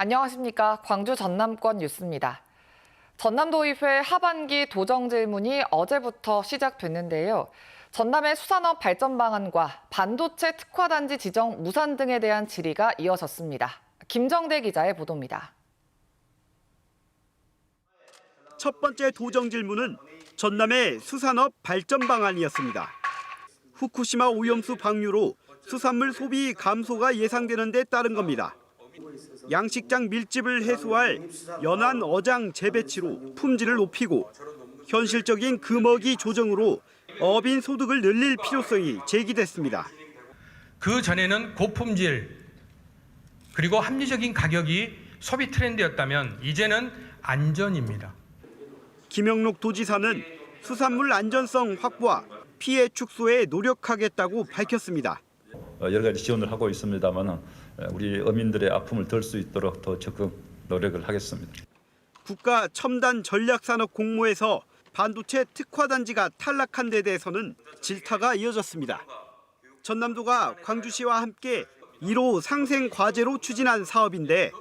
안녕하십니까. 광주 전남권 뉴스입니다. 전남도의회 하반기 도정 질문이 어제부터 시작됐는데요. 전남의 수산업 발전 방안과 반도체 특화단지 지정 무산 등에 대한 질의가 이어졌습니다. 김정대 기자의 보도입니다. 첫 번째 도정 질문은 전남의 수산업 발전 방안이었습니다. 후쿠시마 오염수 방류로 수산물 소비 감소가 예상되는 데 따른 겁니다. 양식장 밀집을 해소할 연안 어장 재배치로 품질을 높이고 현실적인 금어기 조정으로 어민 소득을 늘릴 필요성이 제기됐습니다. 그 전에는 고품질 그리고 합리적인 가격이 소비 트렌드였다면 이제는 안전입니다. 김영록 도지사는 수산물 안전성 확보와 피해 축소에 노력하겠다고 밝혔습니다. 여러 가지 지원을 하고 있습니다만 우리 어민들의 아픔을 덜 수 있도록 더 적극 노력을 하겠습니다. 국가 첨단 전략산업 공모에서 반도체 특화단지가 탈락한 데 대해서는 질타가 이어졌습니다. 전남도가 광주시와 함께 1호 상생 과제로 추진한 사업인데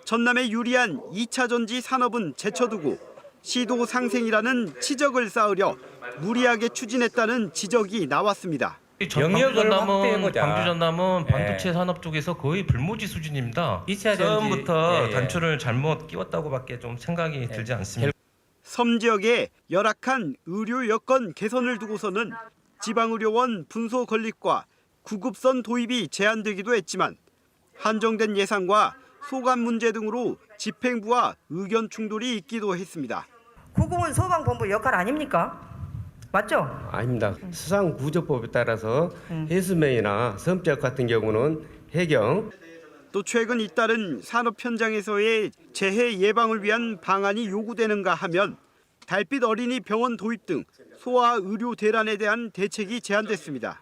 전남에 유리한 2차 전지 산업은 제쳐두고 시도 상생이라는 치적을 쌓으려 무리하게 추진했다는 지적이 나왔습니다. 영역을 광주 전남은 반도체 산업 쪽에서 거의 불모지 수준입니다. 처음부터 단추를 잘못 끼웠다고밖에 좀 생각이 들지 않습니다. 섬 지역의 열악한 의료 여건 개선을 두고서는 지방의료원 분소 건립과 구급선 도입이 제한되기도 했지만 한정된 예산과 소관 문제 등으로 집행부와 의견 충돌이 있기도 했습니다. 구급은 소방본부 역할 아닙니까? 맞죠? 아닙니다. 수상구조법에 따라서 해수면이나 섬지역 같은 경우는 해경. 또 최근 잇따른 산업 현장에서의 재해 예방을 위한 방안이 요구되는가 하면 달빛 어린이 병원 도입 등 소아 의료 대란에 대한 대책이 제안됐습니다.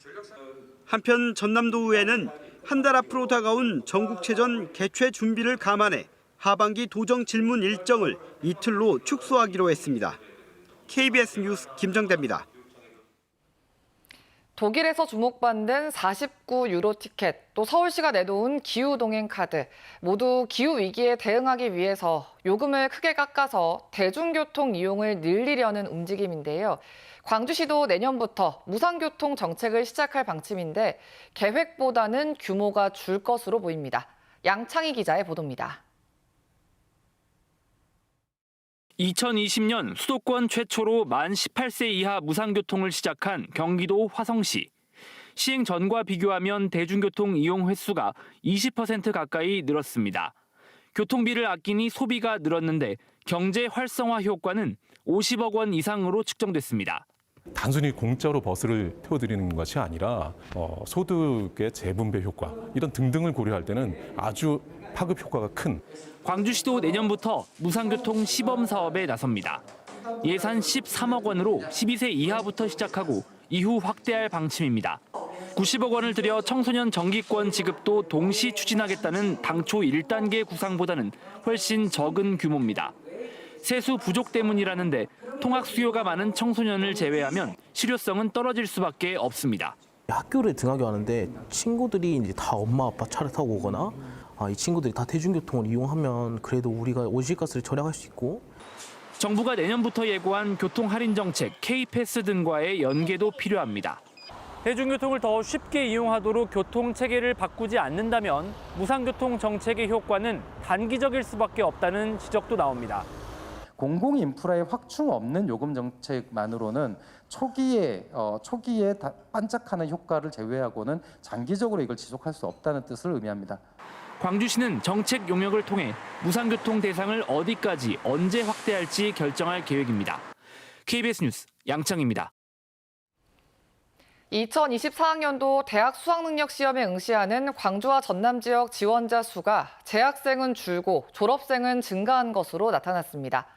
한편 전남도의회는 한 달 앞으로 다가온 전국체전 개최 준비를 감안해 하반기 도정 질문 일정을 이틀로 축소하기로 했습니다. KBS 뉴스 김정대입니다. 독일에서 주목받는 49유로 티켓, 또 서울시가 내놓은 기후동행 카드, 모두 기후위기에 대응하기 위해서 요금을 크게 깎아서 대중교통 이용을 늘리려는 움직임인데요. 광주시도 내년부터 무상교통 정책을 시작할 방침인데 계획보다는 규모가 줄 것으로 보입니다. 양창희 기자의 보도입니다. 2020년 수도권 최초로 만 18세 이하 무상교통을 시작한 경기도 화성시. 시행 전과 비교하면 대중교통 이용 횟수가 20% 가까이 늘었습니다. 교통비를 아끼니 소비가 늘었는데 경제 활성화 효과는 50억 원 이상으로 측정됐습니다. 단순히 공짜로 버스를 태워드리는 것이 아니라 소득의 재분배 효과 이런 등등을 고려할 때는 아주 파급 효과가 큰. 광주시도 내년부터 무상교통 시범 사업에 나섭니다. 예산 13억 원으로 12세 이하부터 시작하고 이후 확대할 방침입니다. 90억 원을 들여 청소년 정기권 지급도 동시 추진하겠다는 당초 1단계 구상보다는 훨씬 적은 규모입니다. 세수 부족 때문이라는데 통학 수요가 많은 청소년을 제외하면 실효성은 떨어질 수밖에 없습니다. 학교를 등하교 하는데 친구들이 이제 다 엄마 아빠 차를 타고 오거나 이 친구들이 다 대중교통을 이용하면 그래도 우리가 온실가스를 절약할 수 있고. 정부가 내년부터 예고한 교통 할인 정책 K패스 등과의 연계도 필요합니다. 대중교통을 더 쉽게 이용하도록 교통 체계를 바꾸지 않는다면 무상교통 정책의 효과는 단기적일 수밖에 없다는 지적도 나옵니다. 공공 인프라의 확충 없는 요금 정책만으로는 초기에 반짝하는 효과를 제외하고는 장기적으로 이걸 지속할 수 없다는 뜻을 의미합니다. 광주시는 정책 용역을 통해 무상교통 대상을 어디까지 언제 확대할지 결정할 계획입니다. KBS 뉴스 양창입니다. 2024학년도 대학 수학능력시험에 응시하는 광주와 전남 지역 지원자 수가 재학생은 줄고 졸업생은 증가한 것으로 나타났습니다.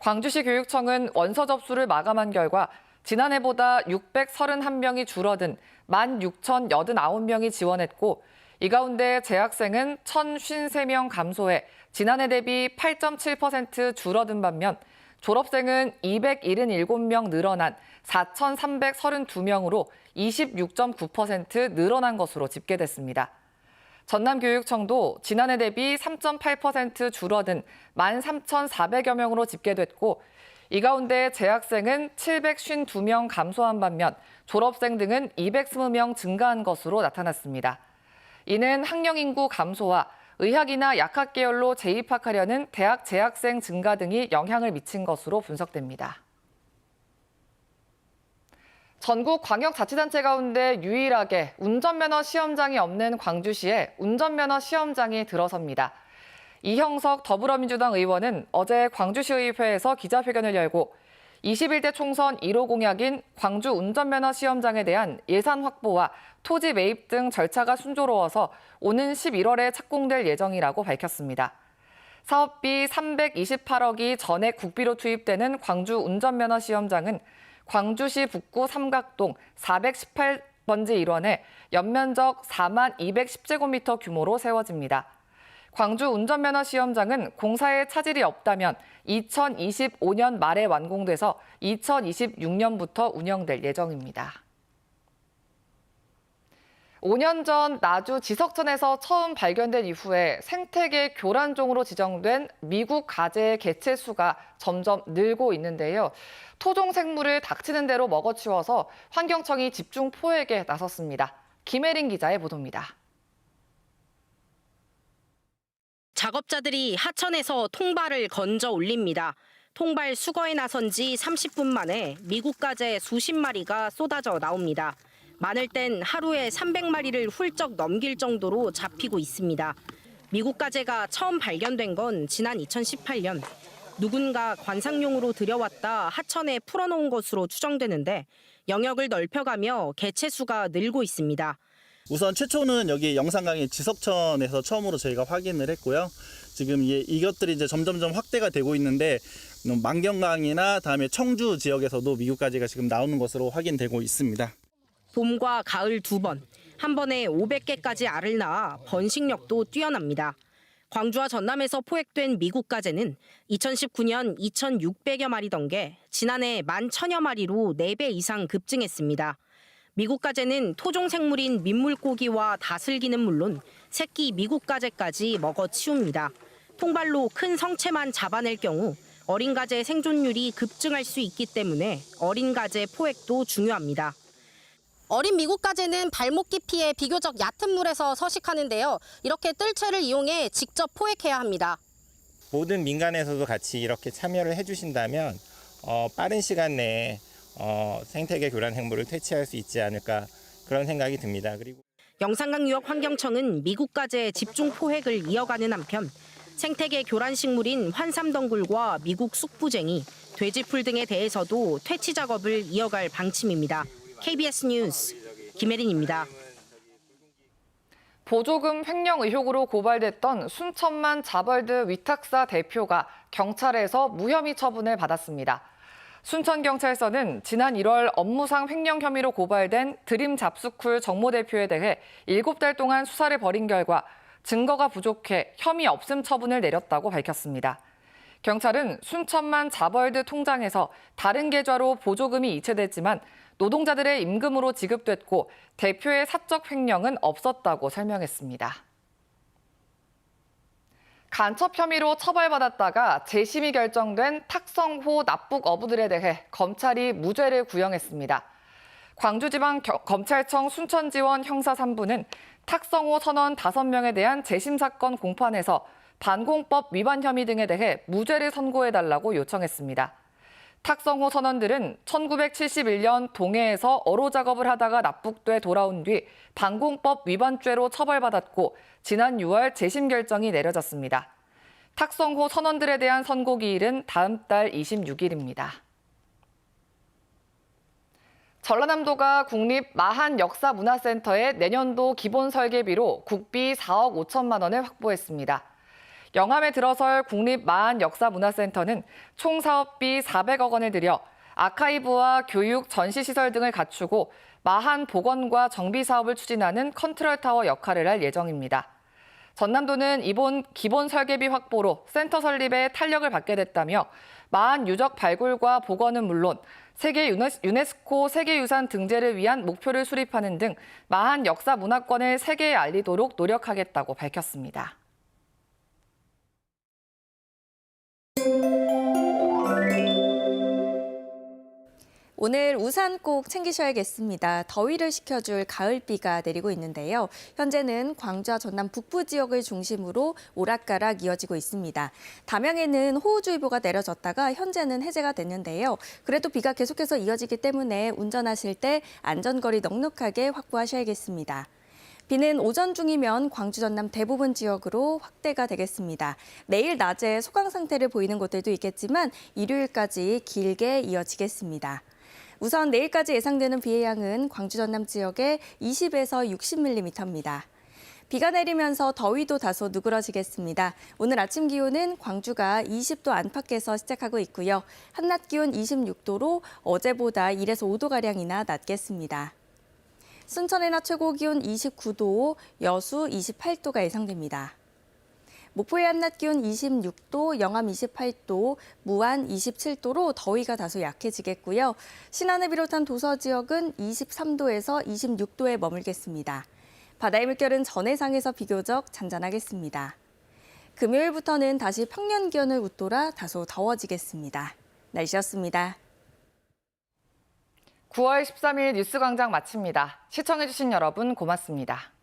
광주시 교육청은 원서 접수를 마감한 결과 지난해보다 631명이 줄어든 16,089명이 지원했고 이 가운데 재학생은 1,053명 감소해 지난해 대비 8.7% 줄어든 반면 졸업생은 277명 늘어난 4,332명으로 26.9% 늘어난 것으로 집계됐습니다. 전남교육청도 지난해 대비 3.8% 줄어든 13,400여 명으로 집계됐고 이 가운데 재학생은 752명 감소한 반면 졸업생 등은 220명 증가한 것으로 나타났습니다. 이는 학령 인구 감소와 의학이나 약학 계열로 재입학하려는 대학 재학생 증가 등이 영향을 미친 것으로 분석됩니다. 전국 광역자치단체 가운데 유일하게 운전면허 시험장이 없는 광주시에 운전면허 시험장이 들어섭니다. 이형석 더불어민주당 의원은 어제 광주시의회에서 기자회견을 열고 21대 총선 1호 공약인 광주 운전면허 시험장에 대한 예산 확보와 토지 매입 등 절차가 순조로워서 오는 11월에 착공될 예정이라고 밝혔습니다. 사업비 328억이 전액 국비로 투입되는 광주 운전면허 시험장은 광주시 북구 삼각동 418번지 일원에 연면적 4만 210제곱미터 규모로 세워집니다. 광주 운전면허 시험장은 공사에 차질이 없다면 2025년 말에 완공돼서 2026년부터 운영될 예정입니다. 5년 전 나주 지석천에서 처음 발견된 이후에 생태계 교란종으로 지정된 미국 가재의 개체 수가 점점 늘고 있는데요. 토종 생물을 닥치는 대로 먹어치워서 환경청이 집중 포획에 나섰습니다. 김혜린 기자의 보도입니다. 작업자들이 하천에서 통발을 건져 올립니다. 통발 수거에 나선 지 30분 만에 미국 가재 수십 마리가 쏟아져 나옵니다. 많을 땐 하루에 300마리를 훌쩍 넘길 정도로 잡히고 있습니다. 미국 가재가 처음 발견된 건 지난 2018년. 누군가 관상용으로 들여왔다 하천에 풀어놓은 것으로 추정되는데 영역을 넓혀가며 개체 수가 늘고 있습니다. 우선 최초는 여기 영산강의 지석천에서 처음으로 저희가 확인을 했고요. 지금 이것들이 이제 점점점 확대가 되고 있는데 만경강이나 다음에 청주 지역에서도 미국 가재가 지금 나오는 것으로 확인되고 있습니다. 봄과 가을 두 번, 한 번에 500개까지 알을 낳아 번식력도 뛰어납니다. 광주와 전남에서 포획된 미국 가재는 2019년 2,600여 마리던 게 지난해 11,000여 마리로 4배 이상 급증했습니다. 미국 가재는 토종 생물인 민물고기와 다슬기는 물론 새끼 미국 가재까지 먹어치웁니다. 통발로 큰 성체만 잡아낼 경우 어린 가재의 생존율이 급증할 수 있기 때문에 어린 가재 포획도 중요합니다. 어린 미국 가재는 발목 깊이의 비교적 얕은 물에서 서식하는데요. 이렇게 뜰채를 이용해 직접 포획해야 합니다. 모든 민간에서도 같이 이렇게 참여를 해주신다면 빠른 시간 내에 생태계 교란 행물을 퇴치할 수 있지 않을까 그런 생각이 듭니다. 그리고 영산강유역환경청은 미국 가재 집중 포획을 이어가는 한편 생태계 교란 식물인 환삼덩굴과 미국 쑥부쟁이, 돼지풀 등에 대해서도 퇴치 작업을 이어갈 방침입니다. KBS 뉴스 김혜린입니다. 보조금 횡령 의혹으로 고발됐던 순천만 자벌드 위탁사 대표가 경찰에서 무혐의 처분을 받았습니다. 순천경찰서는 지난 1월 업무상 횡령 혐의로 고발된 드림 잡스쿨 정모 대표에 대해 7달 동안 수사를 벌인 결과 증거가 부족해 혐의 없음 처분을 내렸다고 밝혔습니다. 경찰은 순천만 자벌드 통장에서 다른 계좌로 보조금이 이체됐지만 노동자들의 임금으로 지급됐고 대표의 사적 횡령은 없었다고 설명했습니다. 간첩 혐의로 처벌받았다가 재심이 결정된 탁성호 납북 어부들에 대해 검찰이 무죄를 구형했습니다. 광주지방검찰청 순천지원 형사 3부는 탁성호 선원 5명에 대한 재심 사건 공판에서 반공법 위반 혐의 등에 대해 무죄를 선고해달라고 요청했습니다. 탁성호 선원들은 1971년 동해에서 어로 작업을 하다가 납북돼 돌아온 뒤 반공법 위반죄로 처벌받았고 지난 6월 재심 결정이 내려졌습니다. 탁성호 선원들에 대한 선고기일은 다음 달 26일입니다. 전라남도가 국립 마한역사문화센터의 내년도 기본 설계비로 국비 4억 5천만 원을 확보했습니다. 영암에 들어설 국립마한역사문화센터는 총 사업비 400억 원을 들여 아카이브와 교육, 전시시설 등을 갖추고 마한 복원과 정비 사업을 추진하는 컨트롤타워 역할을 할 예정입니다. 전남도는 이번 기본 설계비 확보로 센터 설립에 탄력을 받게 됐다며 마한 유적 발굴과 복원은 물론 세계 유네스코 세계유산 등재를 위한 목표를 수립하는 등 마한 역사 문화권을 세계에 알리도록 노력하겠다고 밝혔습니다. 오늘 우산 꼭 챙기셔야겠습니다. 더위를 식혀줄 가을비가 내리고 있는데요. 현재는 광주와 전남 북부 지역을 중심으로 오락가락 이어지고 있습니다. 담양에는 호우주의보가 내려졌다가 현재는 해제가 됐는데요. 그래도 비가 계속해서 이어지기 때문에 운전하실 때 안전거리 넉넉하게 확보하셔야겠습니다. 비는 오전 중이면 광주 전남 대부분 지역으로 확대가 되겠습니다. 내일 낮에 소강 상태를 보이는 곳들도 있겠지만 일요일까지 길게 이어지겠습니다. 우선 내일까지 예상되는 비의 양은 광주 전남 지역에 20에서 60mm입니다. 비가 내리면서 더위도 다소 누그러지겠습니다. 오늘 아침 기온은 광주가 20도 안팎에서 시작하고 있고요. 한낮 기온 26도로 어제보다 1에서 5도가량이나 낮겠습니다. 순천의 낮 최고 기온 29도, 여수 28도가 예상됩니다. 목포의 한낮 기온 26도, 영암 28도, 무안 27도로 더위가 다소 약해지겠고요. 신안을 비롯한 도서 지역은 23도에서 26도에 머물겠습니다. 바다의 물결은 전해상에서 비교적 잔잔하겠습니다. 금요일부터는 다시 평년 기온을 웃돌아 다소 더워지겠습니다. 날씨였습니다. 9월 13일 뉴스광장 마칩니다. 시청해주신 여러분 고맙습니다.